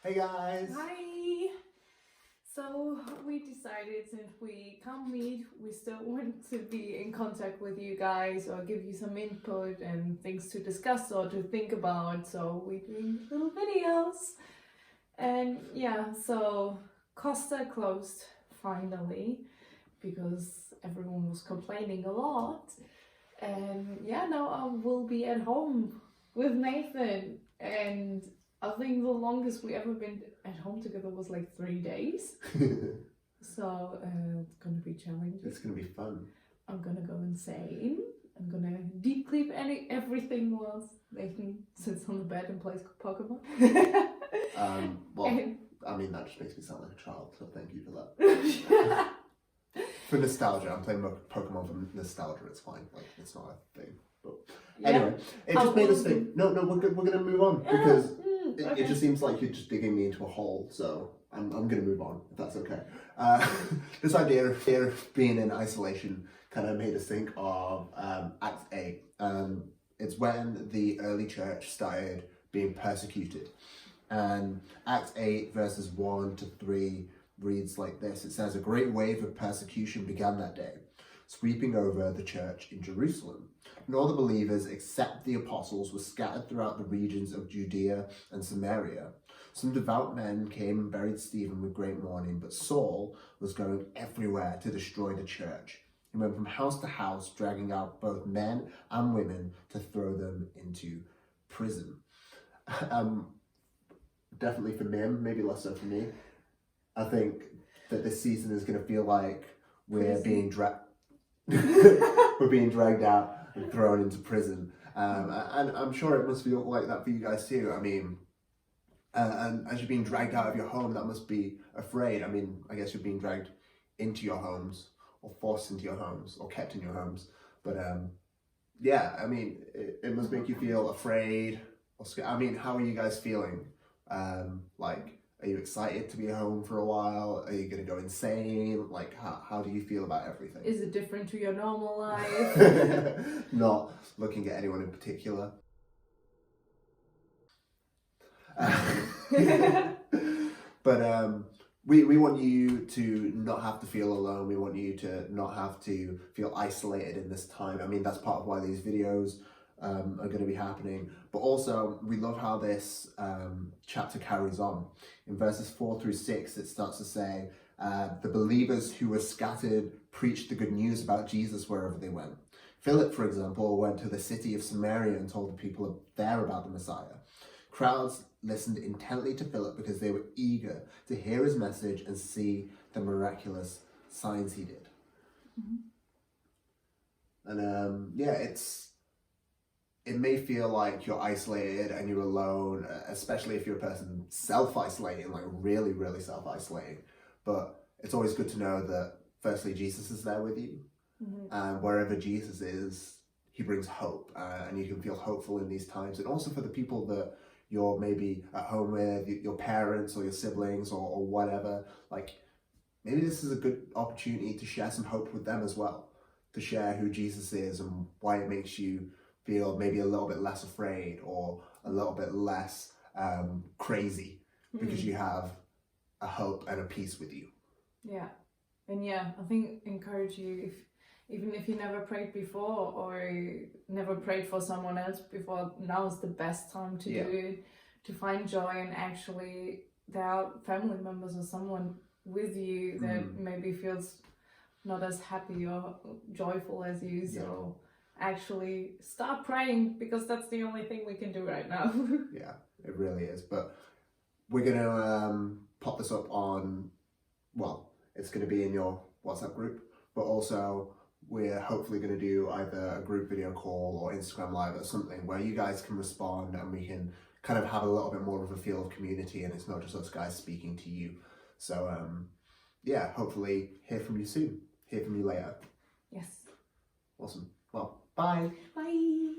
Hey guys! Hi! So we decided since we can't meet, we still want to be in contact with you guys or give you some input and things to discuss or to think about. So we're doing little videos. And yeah, so Costa closed finally because everyone was complaining a lot. And yeah, now I will be at home with Nathan. And I think the longest we ever been at home together was like 3 days. So it's gonna be challenging. It's gonna be fun. I'm gonna go insane. I'm gonna deep clip everything whilst Nathan sits on the bed and plays Pokemon. I mean, that just makes me sound like a child, so thank you for that. For nostalgia, I'm playing Pokemon for nostalgia, it's fine. Like, it's not a thing. But anyway, it just made us think, no, we're gonna move on, because it just seems like you're just digging me into a hole, so I'm gonna move on, if that's okay. This idea of being in isolation kind of made us think of Act 8. It's when the early church started being persecuted. And Act 8 verses 1 to 3 reads like this. It says, "A great wave of persecution began that day, sweeping over the church in Jerusalem. And all the believers, except the apostles, were scattered throughout the regions of Judea and Samaria. Some devout men came and buried Stephen with great mourning, but Saul was going everywhere to destroy the church. He went from house to house, dragging out both men and women to throw them into prison." Definitely for Mim, maybe less so for me. I think that this season is going to feel like we're being dragged out and thrown into prison. And I'm sure it must feel like that for you guys too. I mean, and as you're being dragged out of your home, that must be afraid. I mean, I guess you're being dragged into your homes, or forced into your homes, or kept in your homes. But yeah, I mean, it must make you feel afraid or scared. I mean, how are you guys feeling? Like, are you excited to be at home for a while? Are you going to go insane? Like, how do you feel about everything? Is it different to your normal life? Not looking at anyone in particular. But we want you to not have to feel alone. We want you to not have to feel isolated in this time. I mean, that's part of why these videos are going to be happening. But also, we love how this chapter carries on. In verses 4 through 6, it starts to say, the believers who were scattered preached the good news about Jesus wherever they went. Philip, for example, went to the city of Samaria and told the people there about the Messiah. Crowds listened intently to Philip because they were eager to hear his message and see the miraculous signs he did. Mm-hmm. And yeah, it may feel like you're isolated and you're alone, especially if you're a person self-isolating, like really, really self-isolating. But it's always good to know that, firstly, Jesus is there with you. Mm-hmm. And wherever Jesus is, he brings hope. And you can feel hopeful in these times. And also for the people that you're maybe at home with, your parents or your siblings or whatever, like, maybe this is a good opportunity to share some hope with them as well. To share who Jesus is and why it makes you feel maybe a little bit less afraid or a little bit less crazy, because you have a hope and a peace with you. Yeah. And yeah, I think encourage you, even if you never prayed before or never prayed for someone else before, now is the best time to do it, to find joy. And actually there are family members or someone with you that maybe feels not as happy or joyful as you. So actually start praying, because that's the only thing we can do right now. Yeah, it really is. But we're going to pop this up on, well, it's going to be in your WhatsApp group, but also we're hopefully going to do either a group video call or Instagram Live or something where you guys can respond and we can kind of have a little bit more of a feel of community, and it's not just us guys speaking to you. So yeah, hopefully hear from you soon. Hear from you later. Yes. Awesome. Well, bye. Bye.